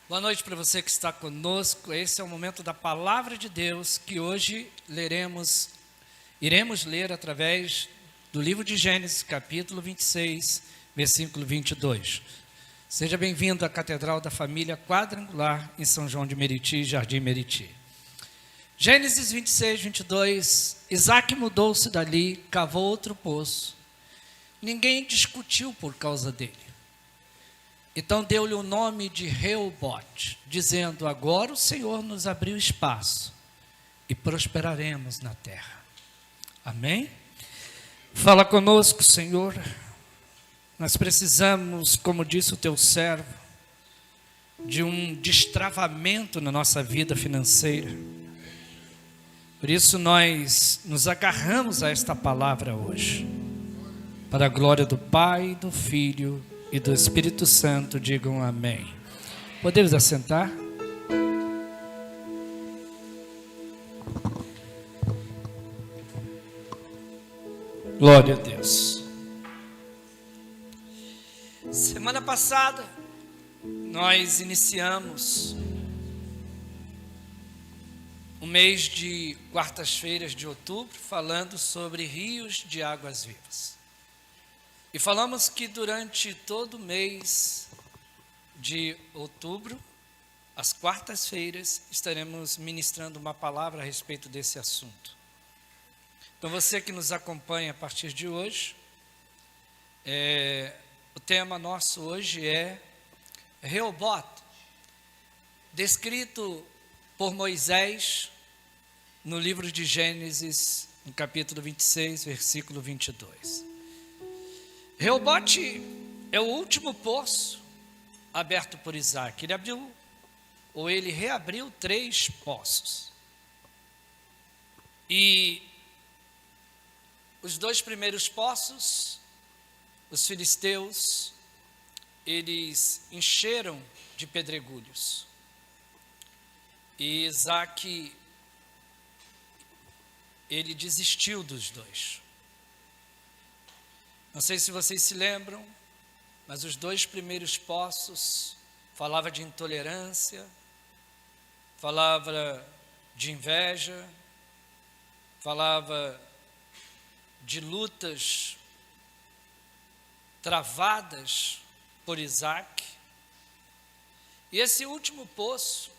Boa noite para você que está conosco. Esse é o momento da Palavra de Deus que hoje iremos ler através do livro de Gênesis, capítulo 26, versículo 22. Seja bem-vindo à Catedral da Família Quadrangular em São João de Meriti, Jardim Meriti. Gênesis 26, 22, Isaac mudou-se dali, cavou outro poço. Ninguém discutiu por causa dele. Então deu-lhe o nome de Reobote, dizendo: agora o Senhor nos abriu espaço e prosperaremos na terra. Amém? Fala conosco, Senhor. Nós precisamos, como disse o teu servo, de um destravamento na nossa vida financeira. Por isso nós nos agarramos a esta palavra hoje. Para a glória do Pai, do Filho e do Espírito Santo, digam amém. Podemos assentar? Glória a Deus. Semana passada, nós iniciamos o mês de quartas-feiras de outubro, falando sobre rios de águas vivas. E falamos que durante todo o mês de outubro, às quartas-feiras, estaremos ministrando uma palavra a respeito desse assunto. Então, você que nos acompanha a partir de hoje, o tema nosso hoje é Reobote, descrito por Moisés no livro de Gênesis, no capítulo 26, versículo 22. Reobote é o último poço aberto por Isaac. Ele reabriu 3 poços. E os 2 primeiros poços, os filisteus, eles encheram de pedregulhos. E Isaac, ele desistiu dos 2. Não sei se vocês se lembram, mas os 2 primeiros poços falava de intolerância, falava de inveja, falava de lutas travadas por Isaac. E esse último poço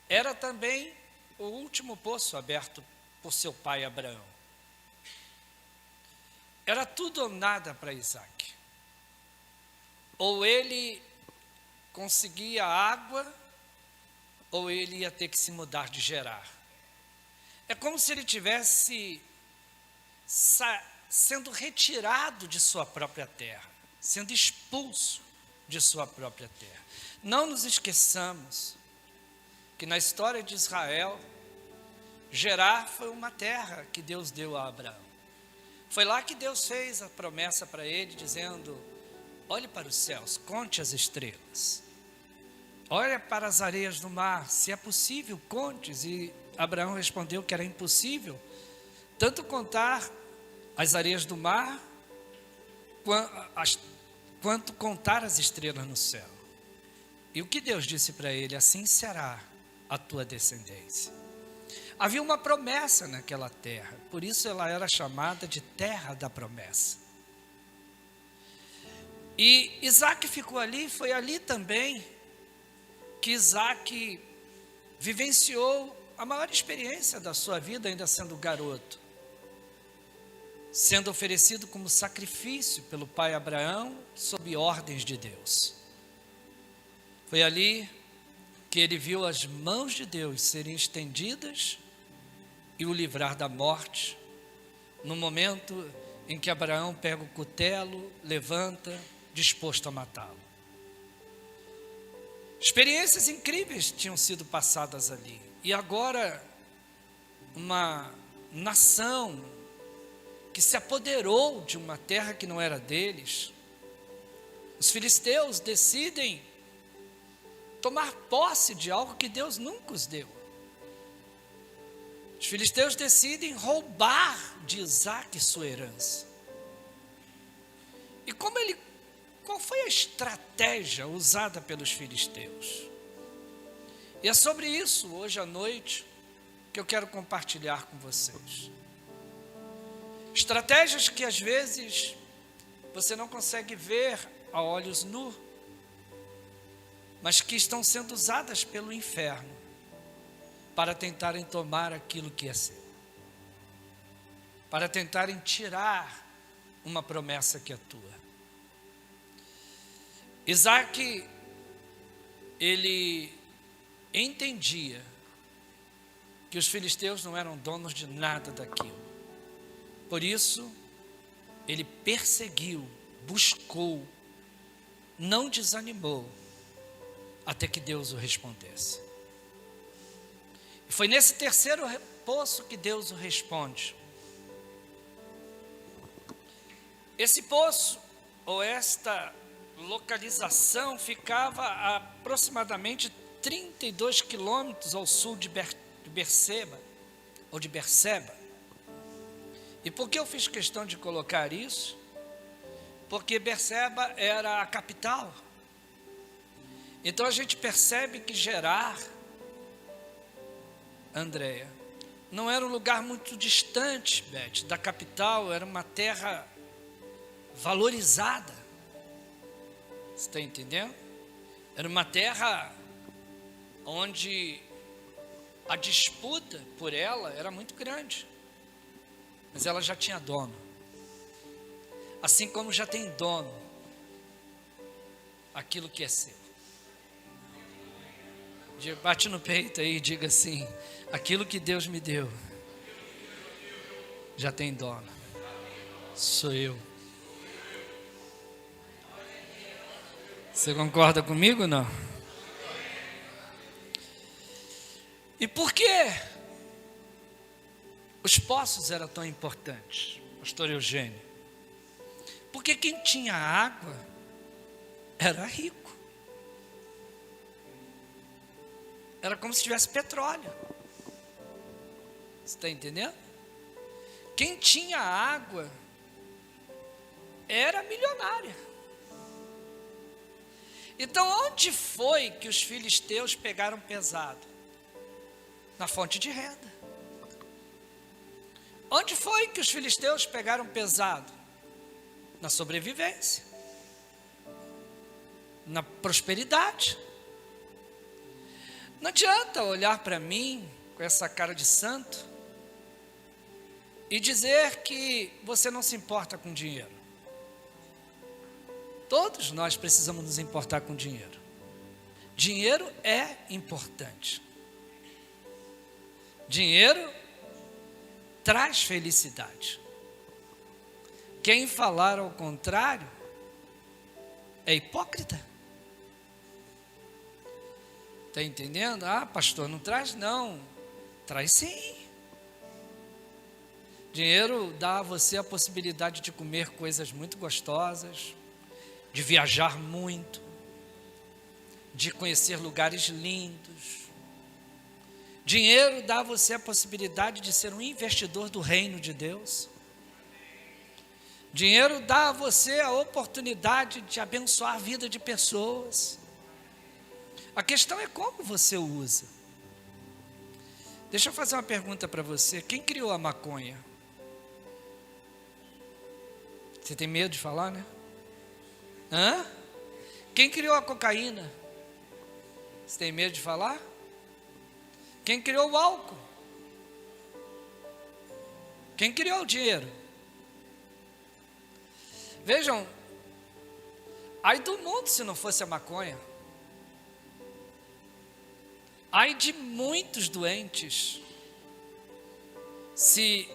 era também o último poço aberto por seu pai Abraão. Era tudo ou nada para Isaac. Ou ele conseguia água, ou ele ia ter que se mudar de Gerar. É como se ele tivesse sendo retirado de sua própria terra, sendo expulso de sua própria terra. Não nos esqueçamos que na história de Israel, Gerar foi uma terra que Deus deu a Abraão. Foi lá que Deus fez a promessa para ele, dizendo: olhe para os céus, conte as estrelas. Olha para as areias do mar, se é possível, conte. E Abraão respondeu que era impossível, tanto contar as areias do mar, quanto contar as estrelas no céu. E o que Deus disse para ele? Assim será a tua descendência. Havia uma promessa naquela terra, por isso ela era chamada de terra da promessa. E Isaac ficou ali, foi ali também que Isaac vivenciou a maior experiência da sua vida, ainda sendo garoto, sendo oferecido como sacrifício pelo pai Abraão, sob ordens de Deus. Foi ali que ele viu as mãos de Deus serem estendidas e o livrar da morte, no momento em que Abraão pega o cutelo, levanta, disposto a matá-lo. Experiências incríveis tinham sido passadas ali. E agora, uma nação que se apoderou de uma terra que não era deles, os filisteus decidem tomar posse de algo que Deus nunca os deu. Os filisteus decidem roubar de Isaac sua herança. E qual foi a estratégia usada pelos filisteus? E é sobre isso, hoje à noite, que eu quero compartilhar com vocês. Estratégias que às vezes você não consegue ver a olhos nus, mas que estão sendo usadas pelo inferno para tentarem tomar aquilo que é seu, para tentarem tirar uma promessa que é tua. Isaac, ele entendia que os filisteus não eram donos de nada daquilo. Por isso, ele perseguiu, buscou, não desanimou, até que Deus o respondesse. E foi nesse terceiro poço que Deus o responde. Esse poço, ou esta localização, ficava a aproximadamente 32 quilômetros ao sul de Berseba, ou de Berseba. E por que eu fiz questão de colocar isso? Porque Berseba era a capital. Então a gente percebe que Gerar, Andréia, não era um lugar muito distante, Beth, da capital. Era uma terra valorizada. Você está entendendo? Era uma terra onde a disputa por ela era muito grande. Mas ela já tinha dono. Assim como já tem dono aquilo que é seu. Bate no peito aí e diga assim: aquilo que Deus me deu já tem dono. Sou eu. Você concorda comigo ou não? E por que os poços eram tão importantes, pastor Eugênio? Porque quem tinha água era rico. Era como se tivesse petróleo. Você está entendendo? Quem tinha água era milionário. Então, onde foi que os filisteus pegaram pesado? Na fonte de renda. Onde foi que os filisteus pegaram pesado? Na sobrevivência, na prosperidade. Não adianta olhar para mim com essa cara de santo e dizer que você não se importa com dinheiro. Todos nós precisamos nos importar com dinheiro. Dinheiro é importante. Dinheiro traz felicidade. Quem falar ao contrário é hipócrita. Está entendendo? Ah, pastor, não traz não. Traz sim. Dinheiro dá a você a possibilidade de comer coisas muito gostosas, de viajar muito, de conhecer lugares lindos. Dinheiro dá a você a possibilidade de ser um investidor do reino de Deus. Dinheiro dá a você a oportunidade de abençoar a vida de pessoas. A questão é como você o usa. Deixa eu fazer uma pergunta para você. Quem criou a maconha? Você tem medo de falar, né? Hã? Quem criou a cocaína? Você tem medo de falar? Quem criou o álcool? Quem criou o dinheiro? Vejam, ai do mundo se não fosse a maconha. Ai de muitos doentes se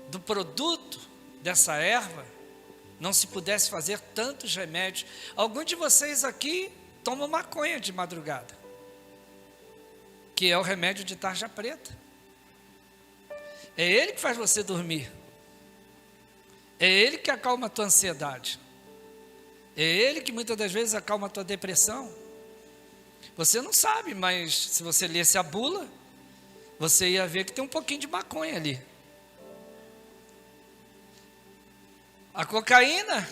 do produto dessa erva não se pudesse fazer tantos remédios. Alguns de vocês aqui tomam maconha de madrugada, que é o remédio de tarja preta. É ele que faz você dormir. É ele que acalma a tua ansiedade. É ele que muitas das vezes acalma a tua depressão. Você não sabe, mas se você lesse a bula, você ia ver que tem um pouquinho de maconha ali. A cocaína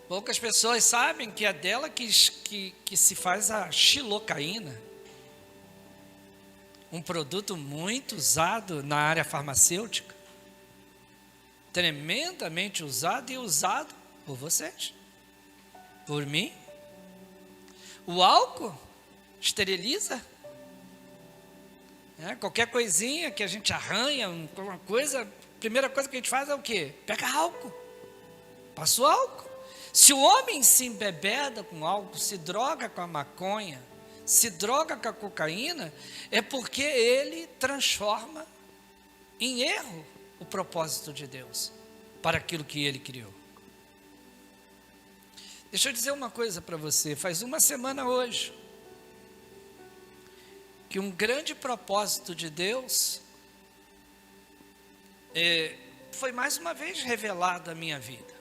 Poucas pessoas sabem que é dela que se faz a xilocaína, um produto muito usado na área farmacêutica, tremendamente usado e usado por vocês, por mim. O álcool esteriliza. Qualquer coisinha que a gente arranha, uma coisa, a primeira coisa que a gente faz é o quê? Pega álcool, passa o álcool. Se o homem se embebeda com álcool, se droga com a maconha, se droga com a cocaína, é porque ele transforma em erro o propósito de Deus para aquilo que ele criou. Deixa eu dizer uma coisa para você, faz uma semana hoje que um grande propósito de Deus foi mais uma vez revelado à minha vida.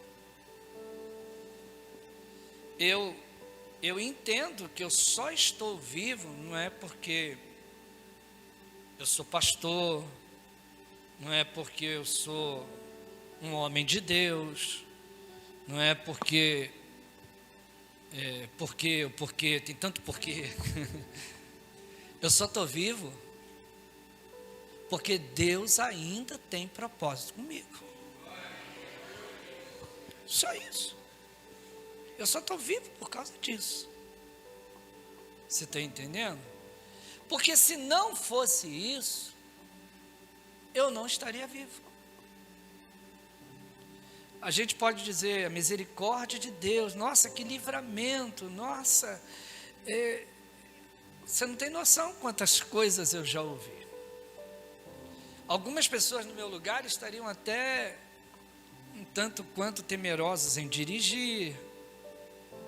Eu entendo que eu só estou vivo, não é porque eu sou pastor, não é porque eu sou um homem de Deus, não é porque tem tanto porquê. Eu só estou vivo porque Deus ainda tem propósito comigo. Só isso. Eu só estou vivo por causa disso. Você está entendendo? Porque se não fosse isso, eu não estaria vivo. A gente pode dizer a misericórdia de Deus, nossa, que livramento, nossa, você não tem noção quantas coisas eu já ouvi. Algumas pessoas no meu lugar estariam até um tanto quanto temerosas em dirigir,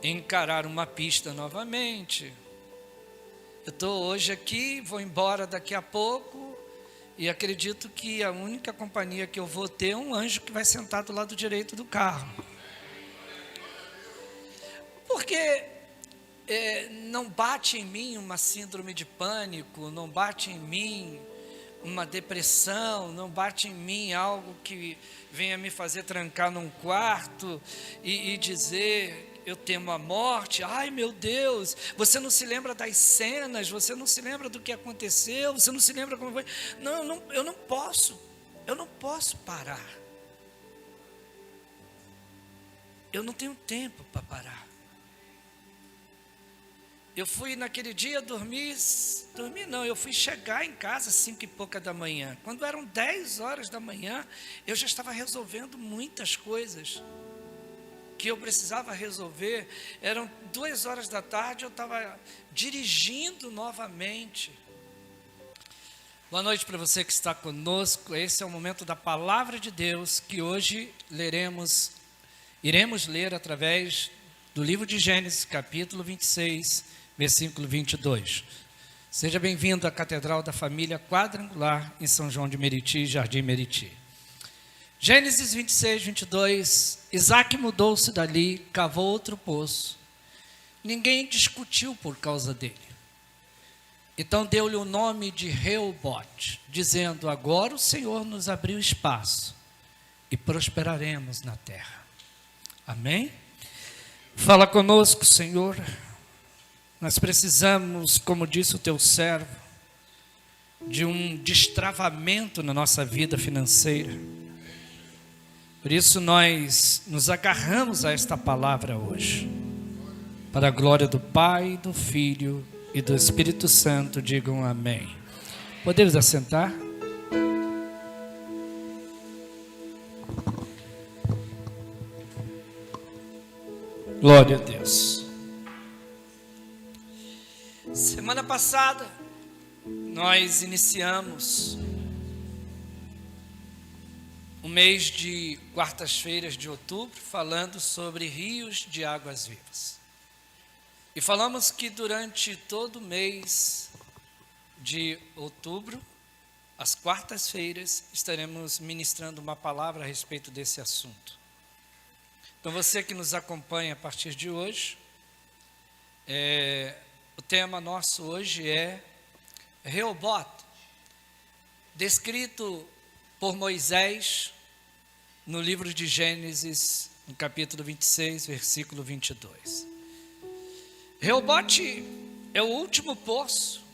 em encarar uma pista novamente. Eu estou hoje aqui, vou embora daqui a pouco, e acredito que a única companhia que eu vou ter é um anjo que vai sentar do lado direito do carro. Porque não bate em mim uma síndrome de pânico, não bate em mim uma depressão, não bate em mim algo que venha me fazer trancar num quarto e dizer, eu temo a morte. Ai meu Deus, você não se lembra das cenas, você não se lembra do que aconteceu, você não se lembra como foi. Não, eu não posso parar. Eu não tenho tempo para parar. Eu fui naquele dia eu fui chegar em casa 5 e pouca da manhã. Quando eram 10 horas da manhã, eu já estava resolvendo muitas coisas que eu precisava resolver. Eram 2 horas da tarde, eu estava dirigindo novamente. Boa noite para você que está conosco. Esse é o momento da palavra de Deus que hoje iremos ler através do livro de Gênesis, capítulo 26, versículo 22. Seja bem-vindo à Catedral da Família Quadrangular em São João de Meriti, Jardim Meriti. Gênesis 26, 22, Isaac mudou-se dali, cavou outro poço. Ninguém discutiu por causa dele. Então deu-lhe o nome de Reobote, dizendo, agora o Senhor nos abriu espaço e prosperaremos na terra. Amém? Fala conosco, Senhor. Nós precisamos, como disse o teu servo, de um destravamento na nossa vida financeira. Por isso nós nos agarramos a esta palavra hoje. Para a glória do Pai, do Filho e do Espírito Santo, digam amém. Podemos assentar? Glória a Deus. Semana passada, nós iniciamos o mês de quartas-feiras de outubro, falando sobre rios de águas vivas. E falamos que durante todo o mês de outubro, às quartas-feiras, estaremos ministrando uma palavra a respeito desse assunto. Então, você que nos acompanha a partir de hoje, o tema nosso hoje é Reobote, descrito por Moisés no livro de Gênesis, no capítulo 26, versículo 22. Reobote é o último poço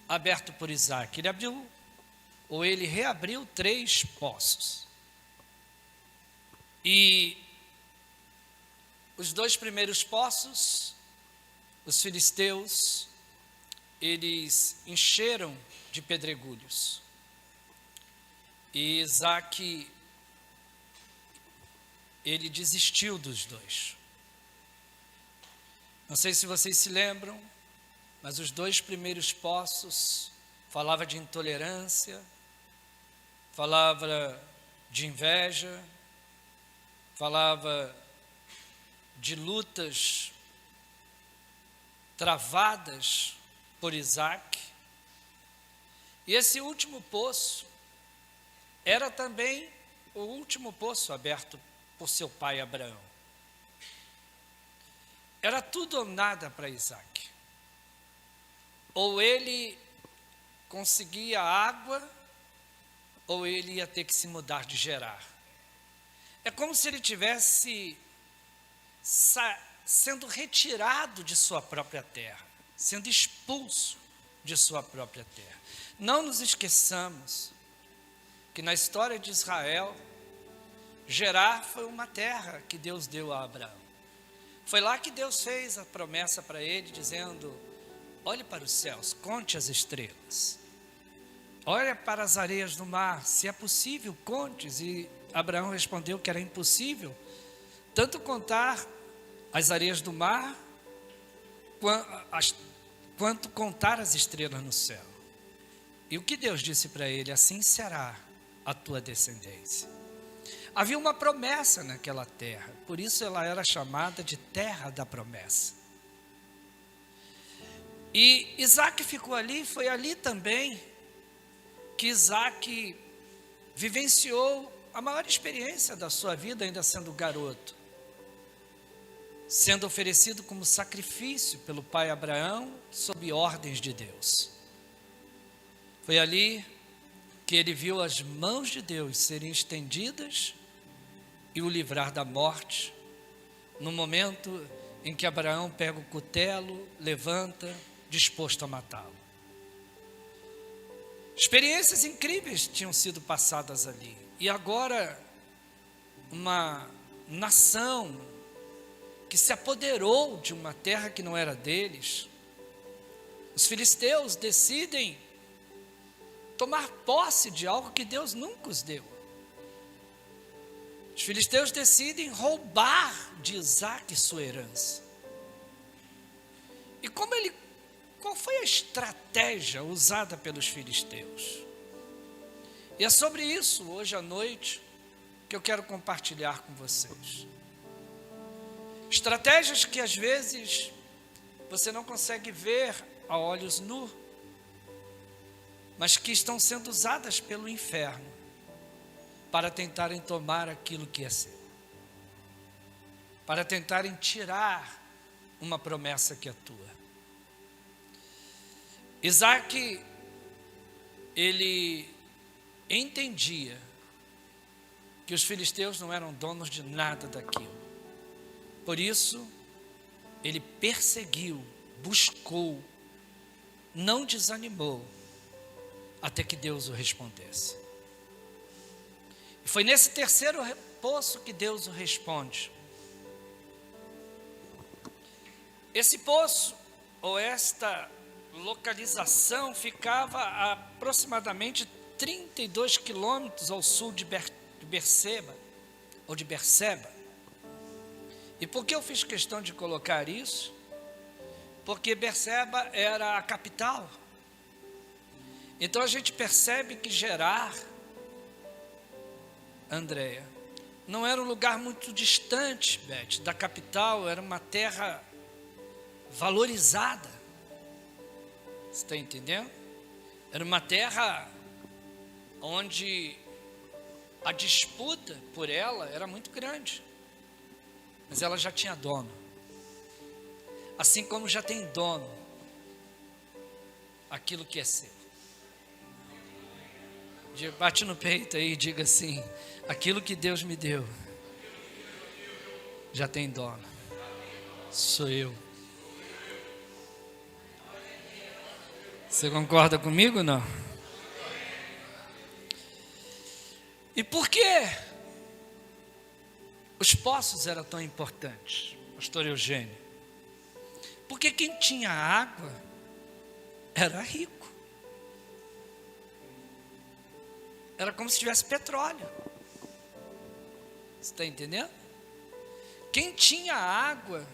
aberto por Isaac. Ele reabriu 3 poços. E os 2 primeiros poços, os filisteus, eles encheram de pedregulhos. E Isaac, ele desistiu dos 2. Não sei se vocês se lembram, mas os 2 primeiros poços falava de intolerância, falava de inveja, falava de lutas travadas por Isaac. E esse último poço era também o último poço aberto por seu pai Abraão. Era tudo ou nada para Isaac. Ou ele conseguia água, ou ele ia ter que se mudar de Gerar. É como se ele tivesse sendo retirado de sua própria terra, sendo expulso de sua própria terra. Não nos esqueçamos que na história de Israel, Gerar foi uma terra que Deus deu a Abraão. Foi lá que Deus fez a promessa para ele, dizendo: olhe para os céus, conte as estrelas. Olha para as areias do mar, se é possível, conte. E Abraão respondeu que era impossível, tanto contar as areias do mar, quanto contar as estrelas no céu. E o que Deus disse para ele? Assim será a tua descendência. Havia uma promessa naquela terra, por isso ela era chamada de terra da promessa. E Isaac ficou ali, foi ali também que Isaac vivenciou a maior experiência da sua vida, ainda sendo garoto, sendo oferecido como sacrifício pelo pai Abraão, sob ordens de Deus. Foi ali que ele viu as mãos de Deus serem estendidas e o livrar da morte, no momento em que Abraão pega o cutelo, levanta, disposto a matá-lo. Experiências incríveis tinham sido passadas ali. E agora, uma nação que se apoderou de uma terra que não era deles, os filisteus decidem tomar posse de algo que Deus nunca os deu. Os filisteus decidem roubar de Isaac sua herança. E qual foi a estratégia usada pelos filisteus? E é sobre isso, hoje à noite, que eu quero compartilhar com vocês. Estratégias que às vezes você não consegue ver a olhos nus, mas que estão sendo usadas pelo inferno para tentarem tomar aquilo que é seu, para tentarem tirar uma promessa que é tua. Isaac, ele entendia que os filisteus não eram donos de nada daquilo. Por isso, ele perseguiu, buscou, não desanimou, até que Deus o respondesse. E foi nesse terceiro poço que Deus o responde. Esse poço, ou esta localização, ficava a aproximadamente 32 quilômetros ao sul de Berseba. E por que eu fiz questão de colocar isso? Porque Berseba era a capital. Então a gente percebe que Gerar, Andréia, não era um lugar muito distante, Beth, da capital. Era uma terra valorizada. Você está entendendo? Era uma terra onde a disputa por ela era muito grande. Mas ela já tinha dono. Assim como já tem dono aquilo que é seu. Bate no peito aí e diga assim: aquilo que Deus me deu já tem dono. Sou eu. Você concorda comigo ou não? E por que os poços eram tão importantes, pastor Eugênio? Porque quem tinha água era rico. Era como se tivesse petróleo. Você está entendendo? Quem tinha água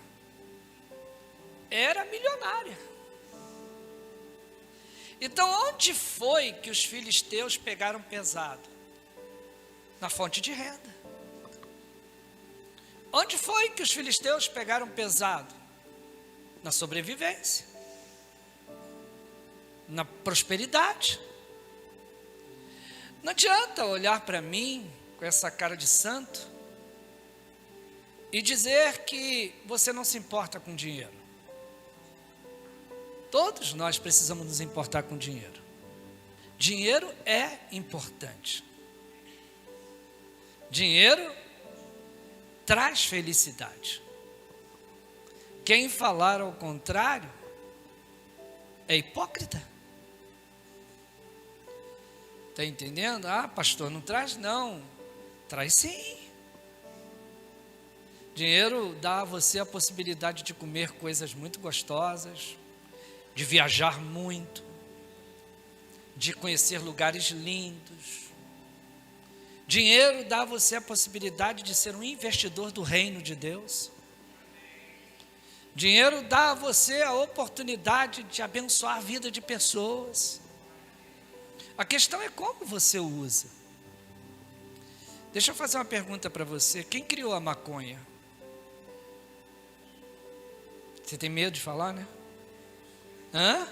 era milionário. Então, onde foi que os filisteus pegaram pesado? Na fonte de renda. Onde foi que os filisteus pegaram pesado? Na sobrevivência. Na prosperidade. Não adianta olhar para mim com essa cara de santo e dizer que você não se importa com dinheiro. Todos nós precisamos nos importar com dinheiro. Dinheiro é importante. Dinheiro traz felicidade. Quem falar ao contrário é hipócrita. Está entendendo? Ah, pastor, não traz? Não. Traz sim. Dinheiro dá a você a possibilidade de comer coisas muito gostosas, de viajar muito, de conhecer lugares lindos. Dinheiro dá a você a possibilidade de ser um investidor do reino de Deus. Dinheiro dá a você a oportunidade de abençoar a vida de pessoas. A questão é como você o usa. Deixa eu fazer uma pergunta para você. Quem criou a maconha? Você tem medo de falar, né? Hã?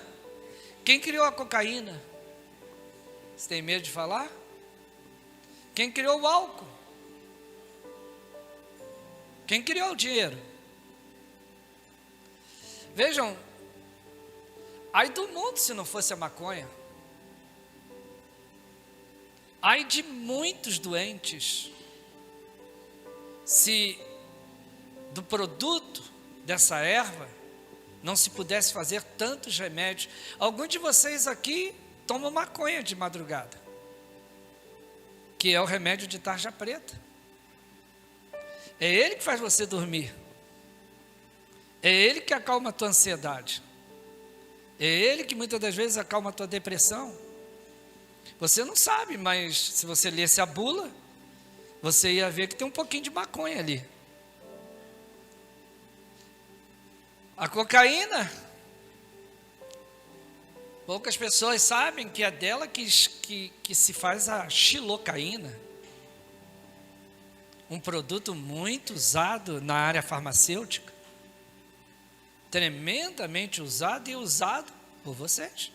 Quem criou a cocaína? Você tem medo de falar? Quem criou o álcool? Quem criou o dinheiro? Vejam, ai do mundo se não fosse a maconha. Ai de muitos doentes se do produto dessa erva não se pudesse fazer tantos remédios. Alguns de vocês aqui tomam maconha de madrugada, que é o remédio de tarja preta. É ele que faz você dormir. É ele que acalma a tua ansiedade. É ele que muitas das vezes acalma a tua depressão. Você não sabe, mas se você lesse a bula, você ia ver que tem um pouquinho de maconha ali. A cocaína, poucas pessoas sabem que é dela que se faz a xilocaína. Um produto muito usado na área farmacêutica. Tremendamente usado e usado por vocês.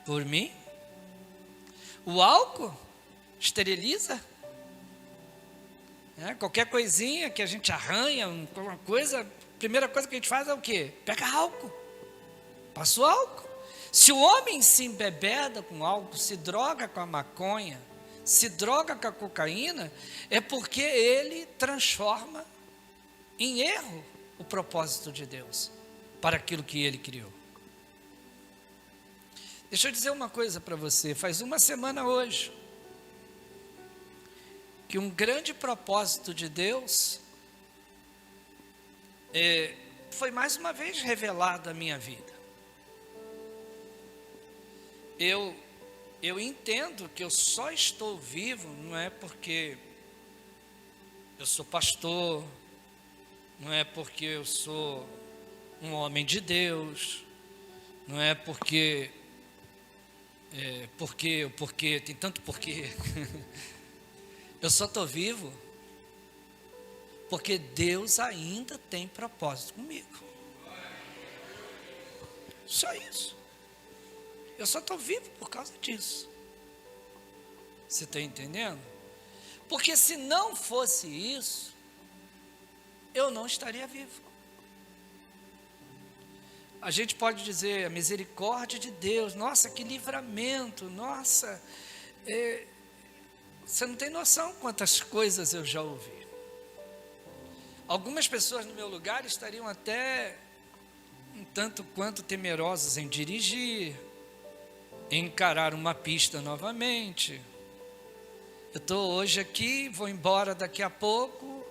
Por mim. O álcool esteriliza. Qualquer coisinha que a gente arranha, uma coisa, a primeira coisa que a gente faz é o quê? Pega álcool. Passa o álcool. Se o homem se embebeda com álcool, se droga com a maconha, se droga com a cocaína, é porque ele transforma em erro o propósito de Deus para aquilo que ele criou. Deixa eu dizer uma coisa para você. Faz uma semana hoje que um grande propósito de Deus foi mais uma vez revelado à minha vida. Eu entendo que eu só estou vivo, não é porque eu sou pastor, não é porque eu sou um homem de Deus, não é porque tem tanto porquê. Eu só estou vivo porque Deus ainda tem propósito comigo. Só isso. Eu só estou vivo por causa disso. Você está entendendo? Porque se não fosse isso, eu não estaria vivo. A gente pode dizer a misericórdia de Deus, nossa, que livramento, nossa, você não tem noção quantas coisas eu já ouvi. Algumas pessoas no meu lugar estariam até um tanto quanto temerosas em dirigir, em encarar uma pista novamente. Eu estou hoje aqui, vou embora daqui a pouco,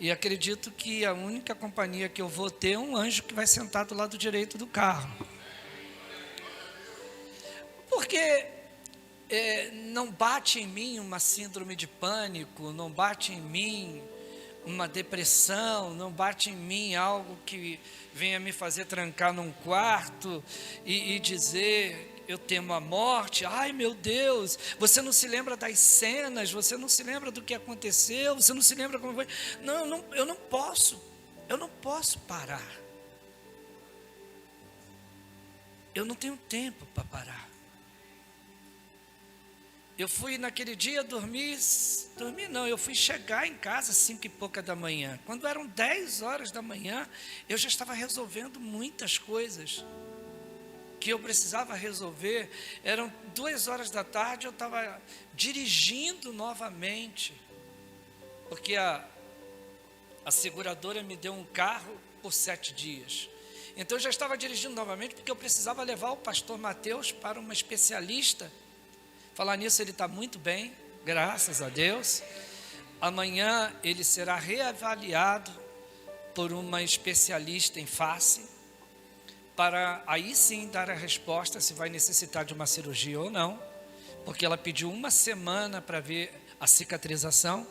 e acredito que a única companhia que eu vou ter é um anjo que vai sentar do lado direito do carro. Porque não bate em mim uma síndrome de pânico, não bate em mim uma depressão, não bate em mim algo que venha me fazer trancar num quarto e dizer: eu temo a morte. Ai, meu Deus, você não se lembra das cenas, você não se lembra do que aconteceu, você não se lembra como foi. Não, eu não posso parar. Eu não tenho tempo para parar. Eu fui naquele dia eu fui chegar em casa 5 e pouca da manhã. Quando eram 10 horas da manhã, eu já estava resolvendo muitas coisas que eu precisava resolver. Eram 2 horas da tarde, eu estava dirigindo novamente, porque a seguradora me deu um carro por 7 dias. Então eu já estava dirigindo novamente, porque eu precisava levar o pastor Mateus para uma especialista. Falar nisso, ele está muito bem, graças a Deus. Amanhã ele será reavaliado por uma especialista em face, para aí sim dar a resposta se vai necessitar de uma cirurgia ou não, porque ela pediu 1 semana para ver a cicatrização.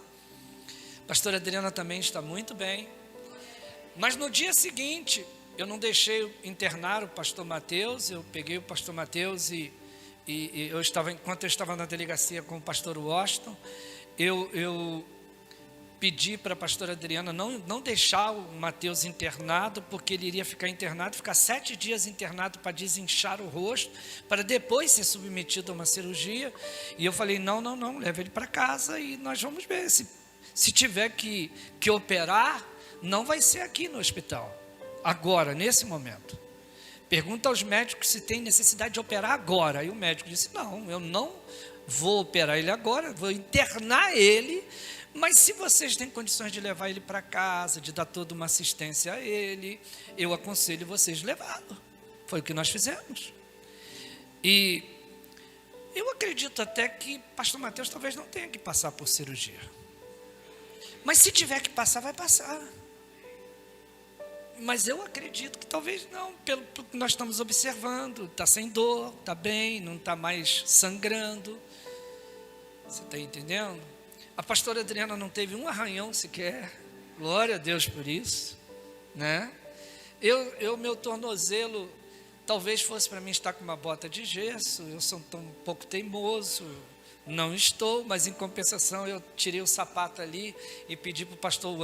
A pastora Adriana também está muito bem. Mas no dia seguinte, eu não deixei internar o pastor Mateus, eu peguei o pastor Mateus e enquanto eu estava na delegacia com o pastor Washington, eu pedi para a pastora Adriana não deixar o Mateus internado, porque ele iria ficar 7 dias internado para desinchar o rosto, para depois ser submetido a uma cirurgia. E eu falei: não, leva ele para casa e nós vamos ver. Se tiver que operar, não vai ser aqui no hospital, agora, nesse momento. Pergunta aos médicos se tem necessidade de operar agora. E o médico disse: não, eu não vou operar ele agora, vou internar ele, mas se vocês têm condições de levar ele para casa, de dar toda uma assistência a ele, eu aconselho vocês levá-lo. Foi o que nós fizemos. E eu acredito até que pastor Mateus talvez não tenha que passar por cirurgia. Mas se tiver que passar, vai passar. Mas eu acredito que talvez não, pelo que nós estamos observando, está sem dor, está bem, não está mais sangrando. Você está entendendo? A pastora Adriana não teve um arranhão sequer, glória a Deus por isso, né? Meu tornozelo, talvez fosse para mim estar com uma bota de gesso, eu sou um pouco teimoso, não estou, mas em compensação eu tirei o sapato ali e pedi para o pastor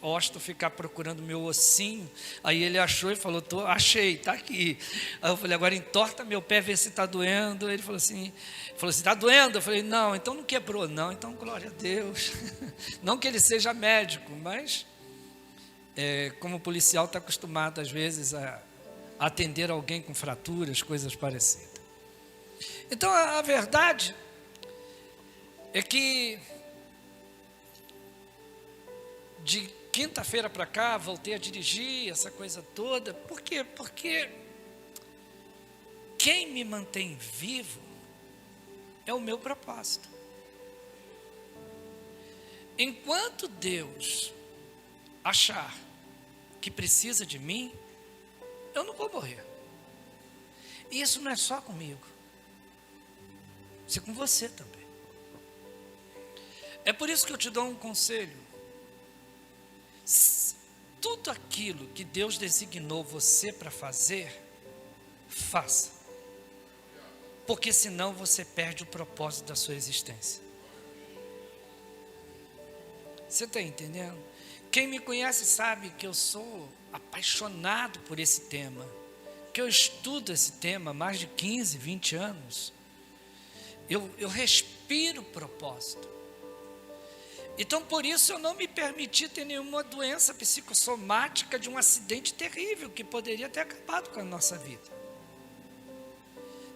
Washington ficar procurando o meu ossinho. Aí ele achou e falou: achei, está aqui. Aí eu falei: agora entorta meu pé, vê se está doendo. Ele falou assim, está doendo? Eu falei: não, então não quebrou não, então glória a Deus. Não que ele seja médico, mas como policial está acostumado às vezes a atender alguém com fraturas, coisas parecidas. Então a verdade é que de quinta-feira para cá voltei a dirigir, essa coisa toda. Por quê? Porque quem me mantém vivo é o meu propósito. Enquanto Deus achar que precisa de mim, eu não vou morrer. E isso não é só comigo, isso é com você também. É por isso que eu te dou um conselho: tudo aquilo que Deus designou você para fazer, faça, porque senão você perde o propósito da sua existência. Você está entendendo? Quem me conhece sabe que eu sou apaixonado por esse tema, que eu estudo esse tema há mais de 15, 20 anos. Eu respiro propósito. Então, por isso, eu não me permiti ter nenhuma doença psicossomática de um acidente terrível que poderia ter acabado com a nossa vida.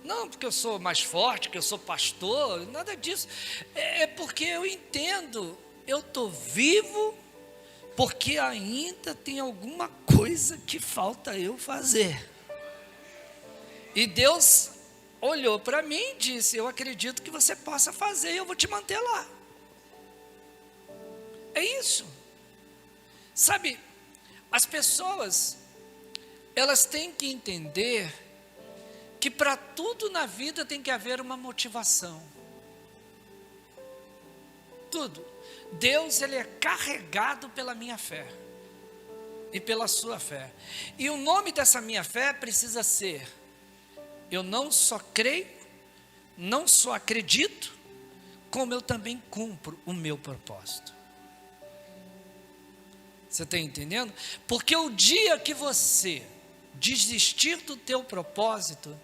Não porque eu sou mais forte, que eu sou pastor, nada disso. É porque eu entendo, eu estou vivo porque ainda tem alguma coisa que falta eu fazer. E Deus olhou para mim e disse: eu acredito que você possa fazer, eu vou te manter lá. É isso. Sabe, as pessoas, elas têm que entender que para tudo na vida tem que haver uma motivação. Tudo. Deus, ele é carregado pela minha fé e pela sua fé. E o nome dessa minha fé precisa ser: eu não só creio, não só acredito, como eu também cumpro o meu propósito. Você está entendendo? Porque o dia que você desistir do teu propósito,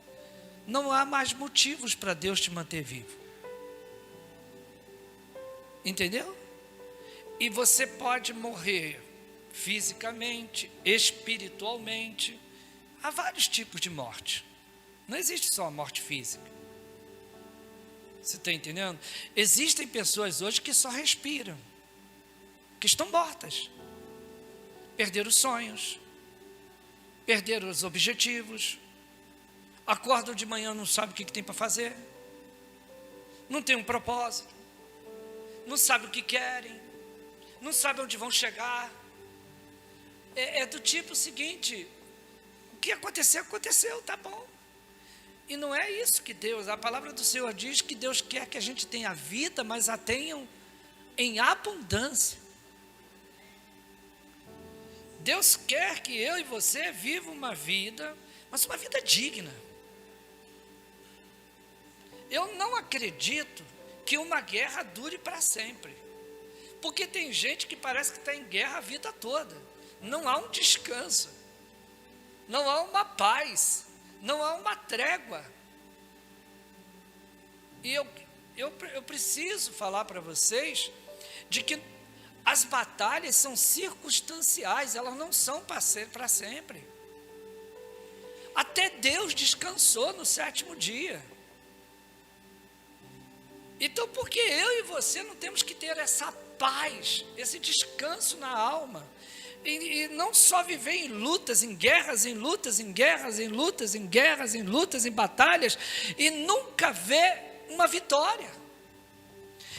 não há mais motivos para Deus te manter vivo. Entendeu? E você pode morrer fisicamente, espiritualmente. Há vários tipos de morte. Não existe só a morte física. Você está entendendo? Existem pessoas hoje que só respiram, que estão mortas. Perderam os sonhos, perderam os objetivos, acordam de manhã, não sabem o que tem para fazer, não tem um propósito, não sabem o que querem, não sabem onde vão chegar. É do tipo seguinte: o que aconteceu, aconteceu, tá bom. E não é isso que Deus, a palavra do Senhor diz que Deus quer que a gente tenha vida, mas a tenham em abundância. Deus quer que eu e você viva uma vida, mas uma vida digna. Eu não acredito que uma guerra dure para sempre, porque tem gente que parece que está em guerra a vida toda. Não há um descanso, não há uma paz, não há uma trégua. E eu preciso falar para vocês de que as batalhas são circunstanciais, elas não são para sempre. Até Deus descansou no 7º dia. Então, por que eu e você não temos que ter essa paz, esse descanso na alma? E não só viver em lutas, em guerras, em lutas, em guerras, em lutas, em guerras, em lutas, em batalhas, e nunca ver uma vitória.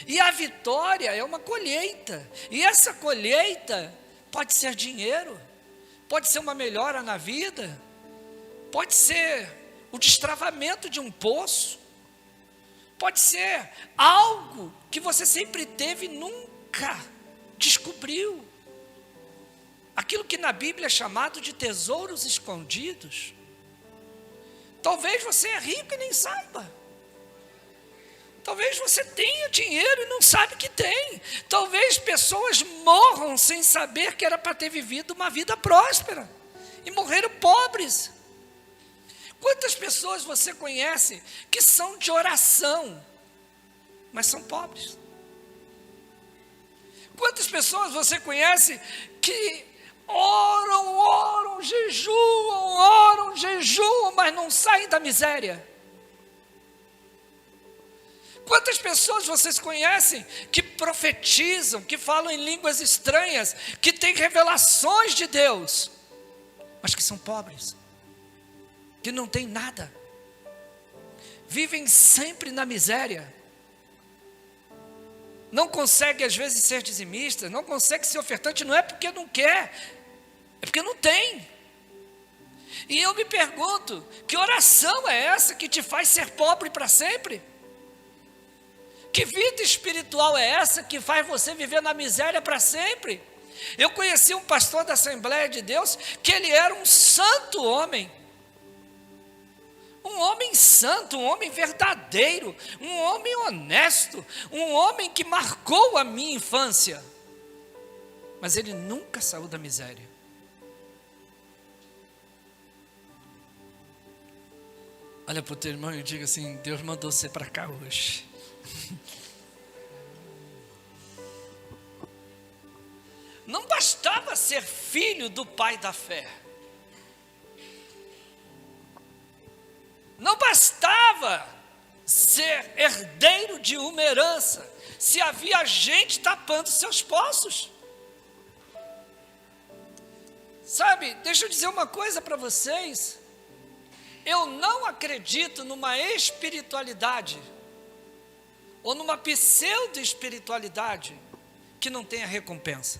E a vitória é uma colheita, e essa colheita pode ser dinheiro, pode ser uma melhora na vida, pode ser o destravamento de um poço, pode ser algo que você sempre teve e nunca descobriu, aquilo que na Bíblia é chamado de tesouros escondidos. Talvez você é rico e nem saiba. Talvez você tenha dinheiro e não sabe que tem. Talvez pessoas morram sem saber que era para ter vivido uma vida próspera e morreram pobres. Quantas pessoas você conhece que são de oração, mas são pobres? Quantas pessoas você conhece que oram, jejuam, mas não saem da miséria? Quantas pessoas vocês conhecem que profetizam, que falam em línguas estranhas, que têm revelações de Deus, mas que são pobres, que não têm nada, vivem sempre na miséria, não conseguem às vezes ser dizimista, não conseguem ser ofertante, não é porque não quer, é porque não tem. E eu me pergunto, que oração é essa que te faz ser pobre para sempre? Que vida espiritual é essa que faz você viver na miséria para sempre? Eu conheci um pastor da Assembleia de Deus, que ele era um santo homem. Um homem santo, um homem verdadeiro, um homem honesto, um homem que marcou a minha infância. Mas ele nunca saiu da miséria. Olha para o teu irmão e diga assim: Deus mandou você para cá hoje. Não bastava ser filho do pai da fé, não bastava ser herdeiro de uma herança, se havia gente tapando seus poços. Sabe, deixa eu dizer uma coisa para vocês. Eu não acredito numa espiritualidade ou numa pseudo-espiritualidade que não tenha recompensa.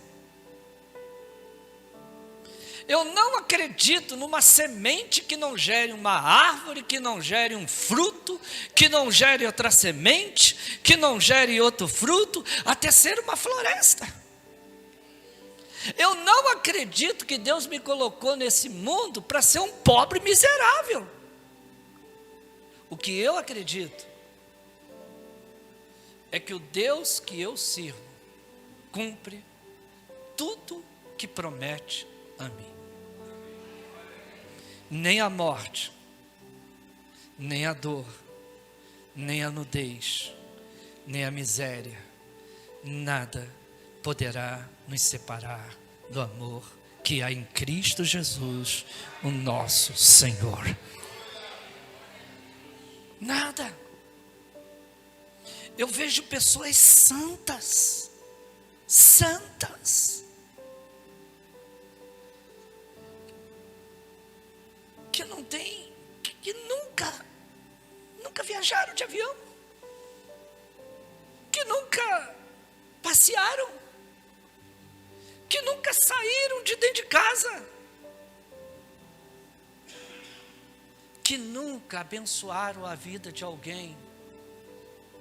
Eu não acredito numa semente que não gere uma árvore, que não gere um fruto, que não gere outra semente, que não gere outro fruto, até ser uma floresta. Eu não acredito que Deus me colocou nesse mundo para ser um pobre miserável. O que eu acredito é que o Deus que eu sirvo cumpre tudo que promete a mim. Nem a morte, nem a dor, nem a nudez, nem a miséria, nada poderá nos separar do amor que há em Cristo Jesus, o nosso Senhor. Nada. Eu vejo pessoas santas, que não tem, que nunca viajaram de avião, que nunca passearam, que nunca saíram de dentro de casa, que nunca abençoaram a vida de alguém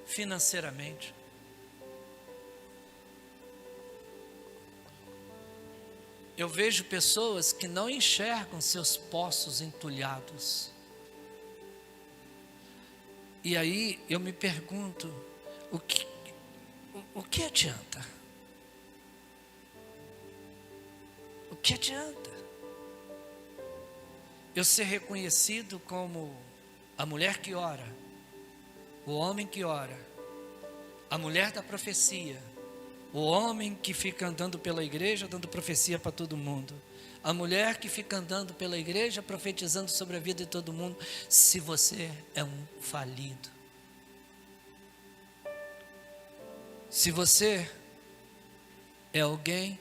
financeiramente. Eu vejo pessoas que não enxergam seus poços entulhados. E aí eu me pergunto, o que adianta? O que adianta? Eu ser reconhecido como a mulher que ora, o homem que ora, a mulher da profecia, o homem que fica andando pela igreja dando profecia para todo mundo, a mulher que fica andando pela igreja profetizando sobre a vida de todo mundo, se você é um falido, se você é alguém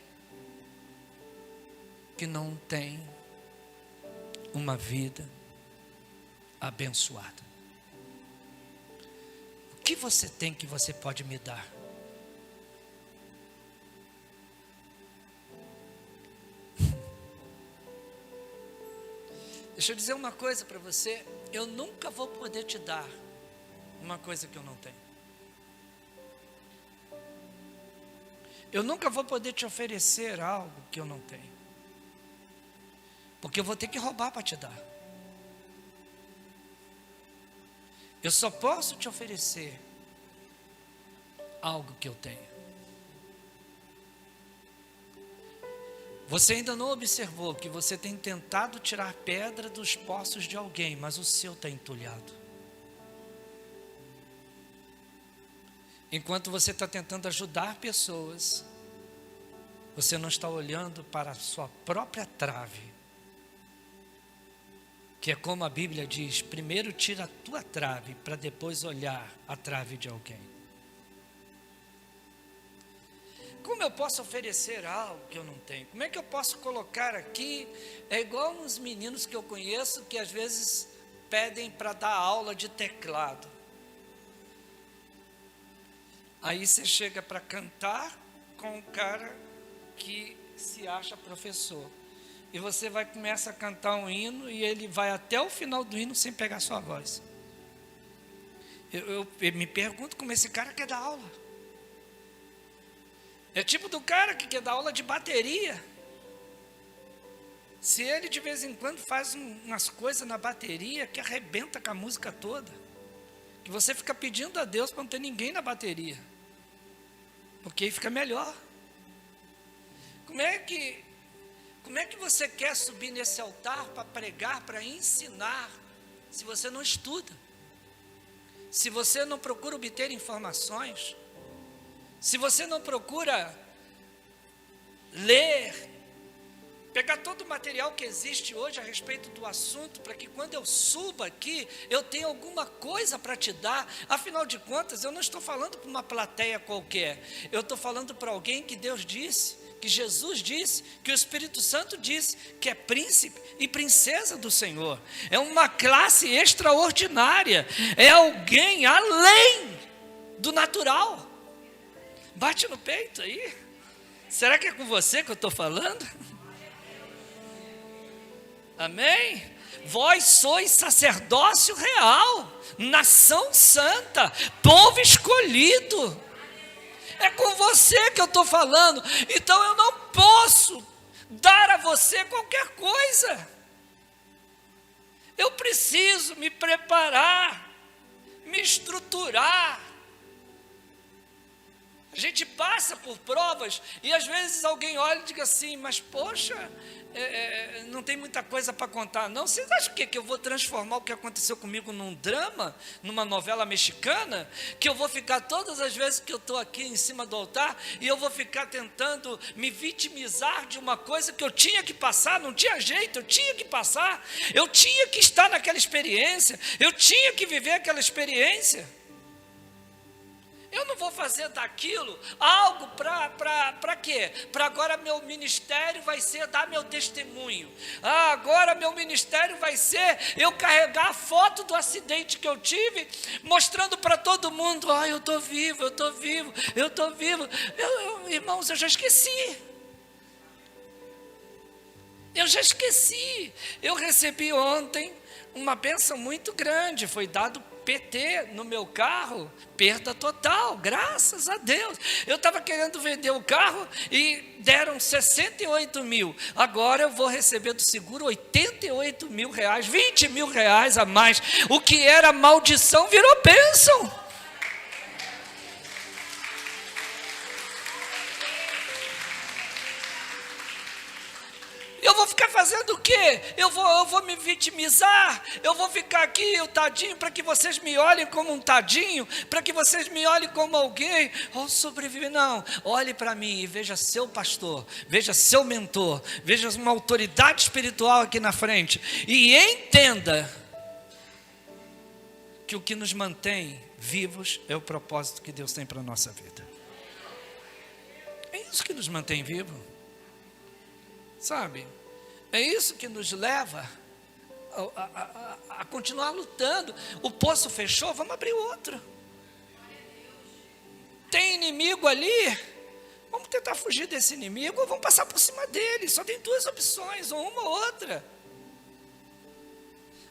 que não tem uma vida abençoada, o que você tem que você pode me dar? Deixa eu dizer uma coisa para você, eu nunca vou poder te dar uma coisa que eu não tenho. Eu nunca vou poder te oferecer algo que eu não tenho. Porque eu vou ter que roubar para te dar. Eu só posso te oferecer algo que eu tenho. Você ainda não observou que você tem tentado tirar pedra dos poços de alguém, mas o seu está entulhado. Enquanto você está tentando ajudar pessoas, você não está olhando para a sua própria trave. Que é como a Bíblia diz, primeiro tira a tua trave, para depois olhar a trave de alguém. Como eu posso oferecer algo que eu não tenho? Como é que eu posso colocar aqui? É igual uns meninos que eu conheço que às vezes pedem para dar aula de teclado. Aí você chega para cantar com um cara que se acha professor. E você começa a cantar um hino e ele vai até o final do hino sem pegar sua voz. Eu me pergunto como esse cara quer dar aula. É tipo do cara que quer dar aula de bateria. Se ele de vez em quando faz umas coisas na bateria que arrebenta com a música toda, que você fica pedindo a Deus para não ter ninguém na bateria, porque aí fica melhor. Como é que você quer subir nesse altar para pregar, para ensinar, se você não estuda? Se você não procura obter informações? Se você não procura ler, pegar todo o material que existe hoje a respeito do assunto, para que quando eu suba aqui, eu tenha alguma coisa para te dar. Afinal de contas, eu não estou falando para uma plateia qualquer, eu estou falando para alguém que Deus disse que Jesus disse, que o Espírito Santo disse, que é príncipe e princesa do Senhor. É uma classe extraordinária, é alguém além do natural. Bate no peito aí. Será que é com você que eu estou falando? Amém? Vós sois sacerdócio real, nação santa, povo escolhido. É com você que eu estou falando. Então eu não posso dar a você qualquer coisa. Eu preciso me preparar, me estruturar. A gente passa por provas e às vezes alguém olha e diz assim, mas poxa, não tem muita coisa para contar não. Vocês acham que eu vou transformar o que aconteceu comigo num drama, numa novela mexicana? Que eu vou ficar todas as vezes que eu estou aqui em cima do altar e eu vou ficar tentando me vitimizar de uma coisa que eu tinha que passar, não tinha jeito, eu tinha que passar, eu tinha que estar naquela experiência, eu tinha que viver aquela experiência. Eu não vou fazer daquilo algo para quê? Para agora meu ministério vai ser dar meu testemunho. Agora meu ministério vai ser eu carregar a foto do acidente que eu tive, mostrando para todo mundo, eu estou vivo, eu estou vivo, eu estou vivo. Irmãos, eu já esqueci. Eu já esqueci. Eu recebi ontem uma bênção muito grande, foi dado PT no meu carro, perda total, graças a Deus. Eu estava querendo vender o carro e deram 68 mil. Agora eu vou receber do seguro 88 mil reais, 20 mil reais a mais. O que era maldição virou bênção. Eu vou ficar fazendo o quê? Eu vou me vitimizar? Eu vou ficar aqui, o tadinho, para que vocês me olhem como um tadinho? Para que vocês me olhem como alguém? Sobreviver? Não, olhe para mim e veja seu pastor, veja seu mentor, veja uma autoridade espiritual aqui na frente. E entenda que o que nos mantém vivos é o propósito que Deus tem para a nossa vida. É isso que nos mantém vivos. Sabe? É isso que nos leva a continuar lutando. O poço fechou, vamos abrir outro. Tem inimigo ali, vamos tentar fugir desse inimigo ou vamos passar por cima dele. Só tem duas opções, ou uma ou outra.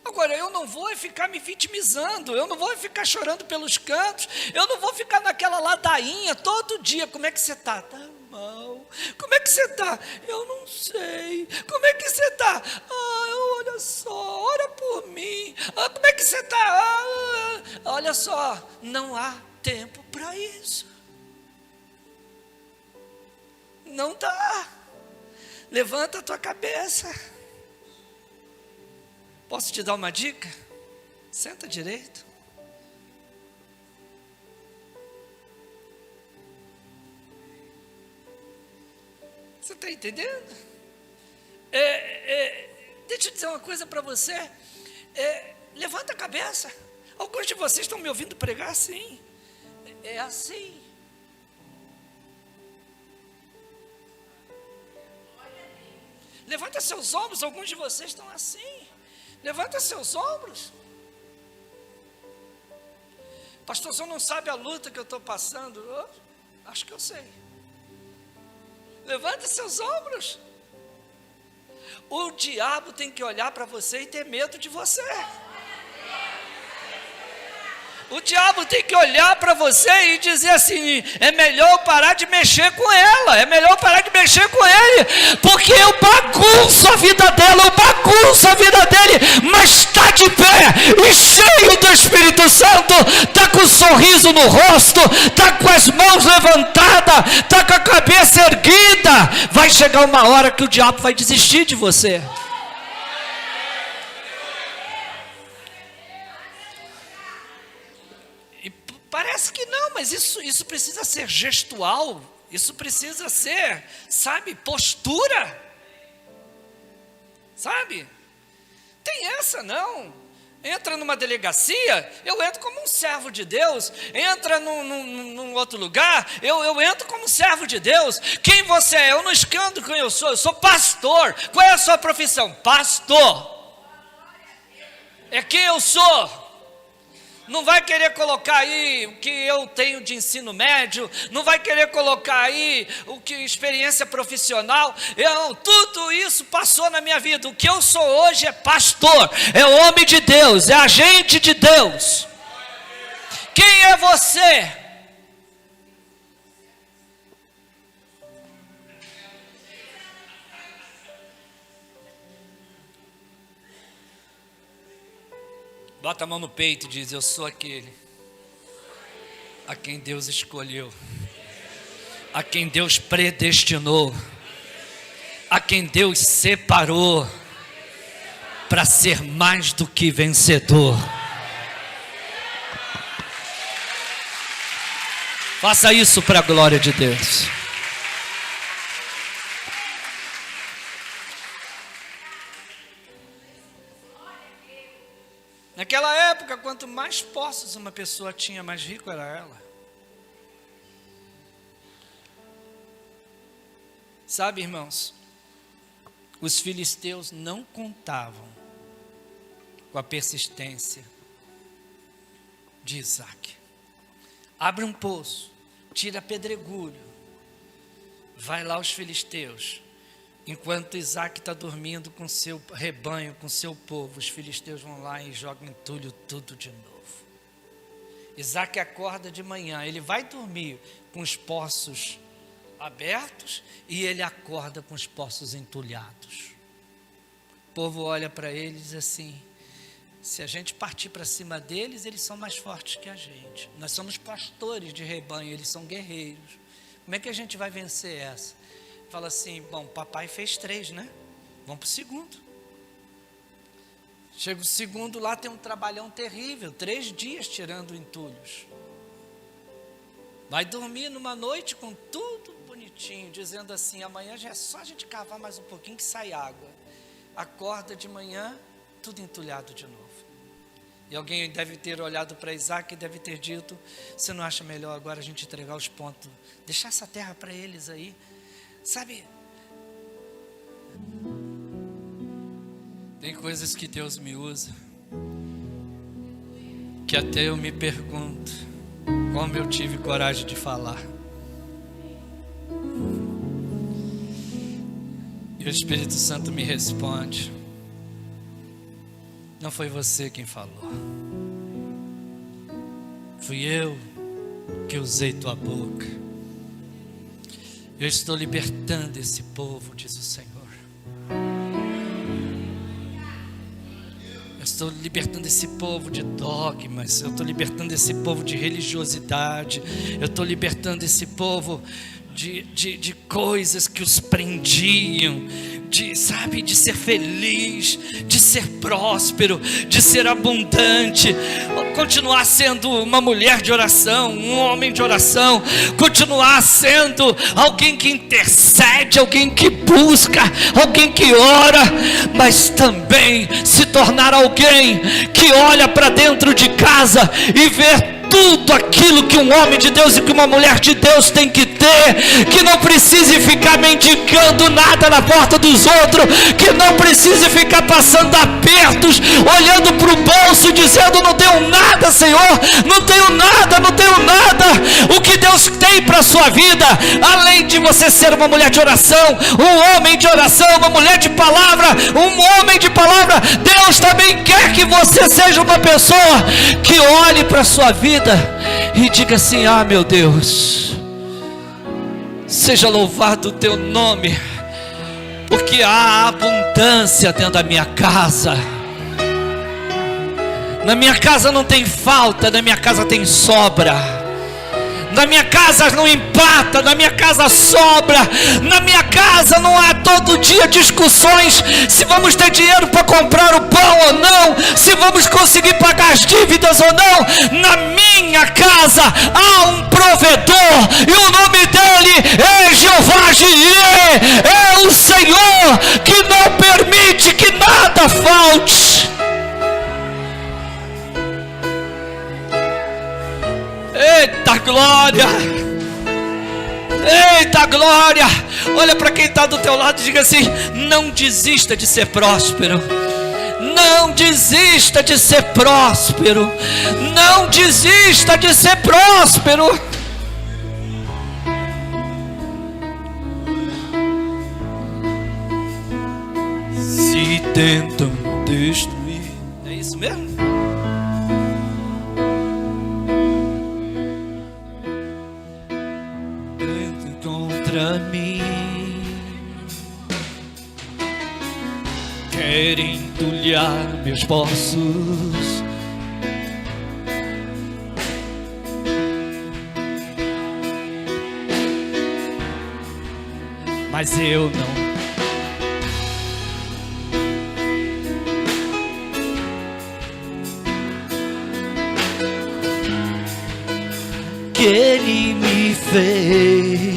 Agora, eu não vou ficar me vitimizando, eu não vou ficar chorando pelos cantos, eu não vou ficar naquela ladainha todo dia. Como é que você está? Tá mal. Como é que você está? Eu não sei. Como é que você está? Olha só, ora por mim. Como é que você está? Olha só, não há tempo para isso. Não dá. Levanta a tua cabeça. Posso te dar uma dica? Senta direito. Você está entendendo? Deixa eu dizer uma coisa para você. Levanta a cabeça. Alguns de vocês estão me ouvindo pregar assim. É assim. Levanta seus ombros. Alguns de vocês estão assim. Levanta seus ombros. Pastor, você não sabe a luta que eu estou passando? Acho que eu sei. Levanta seus ombros. O diabo tem que olhar para você e ter medo de você. O diabo tem que olhar para você e dizer assim, é melhor eu parar de mexer com ela, é melhor eu parar de mexer com ele, porque eu bagunço a vida dela, eu bagunço a vida dele, mas está de pé, e cheio do Espírito Santo, está com um sorriso no rosto, está com as mãos levantadas, está com a cabeça erguida. Vai chegar uma hora que o diabo vai desistir de você. Parece que não, mas isso precisa ser gestual, isso precisa ser, sabe, postura, sabe? Tem essa não, Entra numa delegacia, eu entro como um servo de Deus. Entra num outro lugar, eu entro como servo de Deus. Quem você é? Eu não escondo quem eu sou pastor. Qual é a sua profissão? Pastor. É quem eu sou. Não vai querer colocar aí o que eu tenho de ensino médio, não vai querer colocar aí o que experiência profissional. Tudo isso passou na minha vida. O que eu sou hoje é pastor, é homem de Deus, é agente de Deus. Quem é você? Bota a mão no peito e diz: eu sou aquele a quem Deus escolheu, a quem Deus predestinou, a quem Deus separou para ser mais do que vencedor. Faça isso para a glória de Deus. Naquela época, quanto mais posses uma pessoa tinha, mais rico era ela. Sabe, irmãos, os filisteus não contavam com a persistência de Isaac. Abre um poço, tira pedregulho, vai lá os filisteus. Enquanto Isaac está dormindo com seu rebanho, com seu povo, os filisteus vão lá e jogam entulho tudo de novo. Isaac acorda de manhã, ele vai dormir com os poços abertos e ele acorda com os poços entulhados. O povo olha para ele e diz assim: se a gente partir para cima deles, eles são mais fortes que a gente. Nós somos pastores de rebanho, eles são guerreiros. Como é que a gente vai vencer essa? Fala assim: bom, papai fez 3, né? Vamos para o segundo. Chega o segundo lá, tem um trabalhão terrível, 3 dias tirando entulhos. Vai dormir numa noite com tudo bonitinho, dizendo assim: amanhã já é só a gente cavar mais um pouquinho que sai água. Acorda de manhã, tudo entulhado de novo. E alguém deve ter olhado para Isaac e deve ter dito: você não acha melhor agora a gente entregar os pontos, deixar essa terra para eles aí? Sabe, tem coisas que Deus me usa, que até eu me pergunto, como eu tive coragem de falar. E o Espírito Santo me responde: não foi você quem falou, fui eu que usei tua boca. Eu estou libertando esse povo, diz o Senhor. Eu estou libertando esse povo de dogmas. Eu estou libertando esse povo de religiosidade. Eu estou libertando esse povo de coisas que os prendiam, de ser feliz, de ser próspero, de ser abundante, continuar sendo uma mulher de oração, um homem de oração, continuar sendo alguém que intercede, alguém que busca, alguém que ora, mas também se tornar alguém que olha para dentro de casa e vê tudo aquilo que um homem de Deus e que uma mulher de Deus tem que ter, que não precise ficar mendigando nada na porta dos outros, que não precise ficar passando apertos, olhando para o bolso, dizendo: não tenho nada, Senhor, não tenho nada, não tenho nada. O que Deus tem para a sua vida, além de você ser uma mulher de oração, um homem de oração, uma mulher de palavra, um homem de palavra, Deus também quer que você seja uma pessoa que olhe para a sua vida e diga assim: ah, meu Deus, seja louvado o teu nome, porque há abundância dentro da minha casa. Na minha casa não tem falta, na minha casa tem sobra. Na minha casa não empata, na minha casa sobra. Na minha casa não há todo dia discussões se vamos ter dinheiro para comprar o pão ou não, se vamos conseguir pagar as dívidas ou não. Na minha casa há um provedor e o nome dele é Jeová Jireh, é o Senhor que não permite que nada falte. Eita glória! Eita glória! Olha para quem está do teu lado e diga assim: não desista de ser próspero. Não desista de ser próspero. Não desista de ser próspero. Se tentam destruir. É isso mesmo? Contra mim querem entulhar meus poços, mas eu não. Que Ele me fez.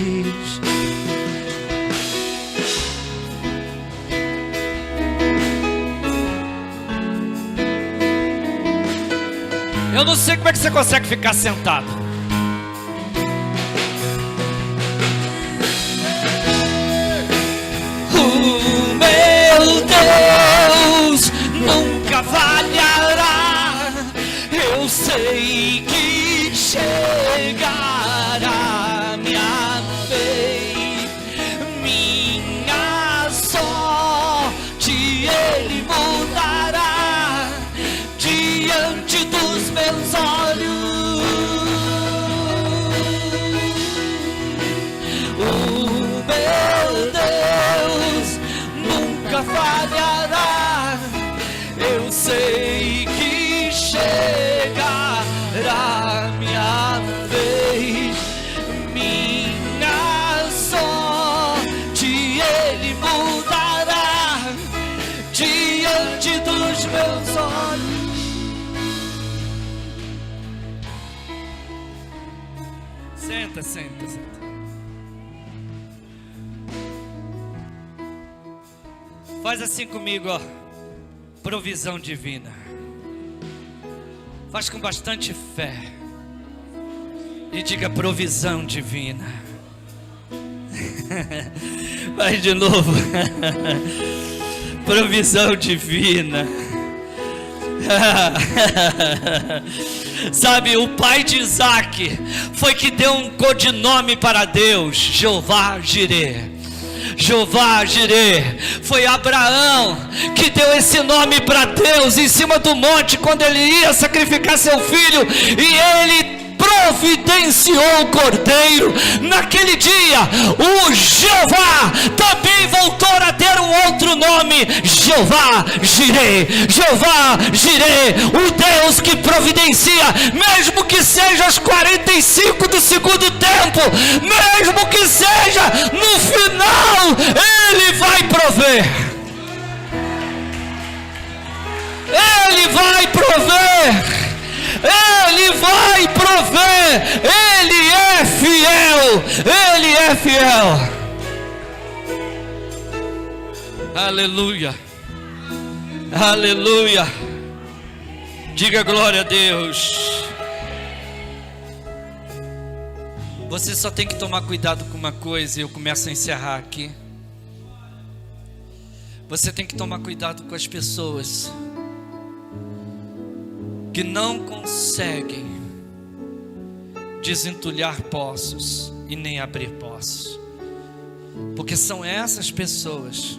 Eu não sei como é que você consegue ficar sentado. O meu Deus nunca falhará. Eu sei que chegará minha vez, minha sorte Ele mudará diante dos meus olhos. O meu Deus nunca falhará. Eu sei que chegará minha vez, minha sorte Ele mudará diante dos meus olhos. Senta, senta, senta. Faz assim comigo, ó. Provisão divina. Faz com bastante fé. E diga: provisão divina. Vai de novo. Provisão divina. Sabe, o pai de Isaac foi que deu um codinome para Deus: Jeová Jireh. Jeová Jireh. Foi Abraão que deu esse nome para Deus em cima do monte, quando ele ia sacrificar seu filho, e ele providenciou o cordeiro. Naquele dia, o Jeová também voltou a ter um outro nome: Jeová Jireh. Jeová Jireh, o Deus que providencia, mesmo que seja aos 45 do segundo tempo, mesmo que seja no final, Ele vai prover. Ele vai prover. Ele vai prover. Ele é fiel. Ele é fiel. Aleluia. Aleluia. Diga glória a Deus. Você só tem que tomar cuidado com uma coisa, e eu começo a encerrar aqui. Você tem que tomar cuidado com as pessoas que não conseguem desentulhar poços e nem abrir poços, porque são essas pessoas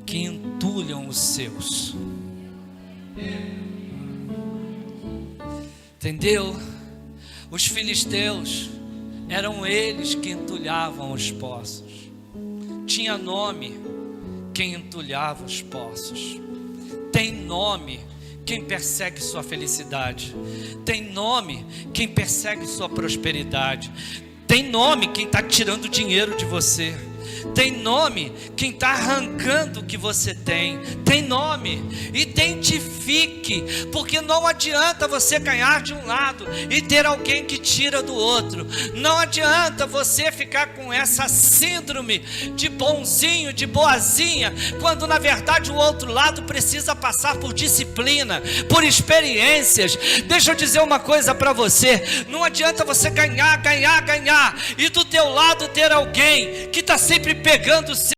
que entulham os seus. Entendeu? Os filisteus eram eles que entulhavam os poços. Tinha nome quem entulhava os poços. Tem nome quem persegue sua felicidade. Tem nome quem persegue sua prosperidade. Tem nome quem está tirando dinheiro de você. Tem nome quem está arrancando o que você tem. Tem nome. Identifique, porque não adianta você ganhar de um lado e ter alguém que tira do outro. Não adianta você ficar com essa síndrome de bonzinho, de boazinha, quando na verdade o outro lado precisa passar por disciplina, por experiências. Deixa eu dizer uma coisa para você: não adianta você ganhar e do teu lado ter alguém que está sempre pegando o seu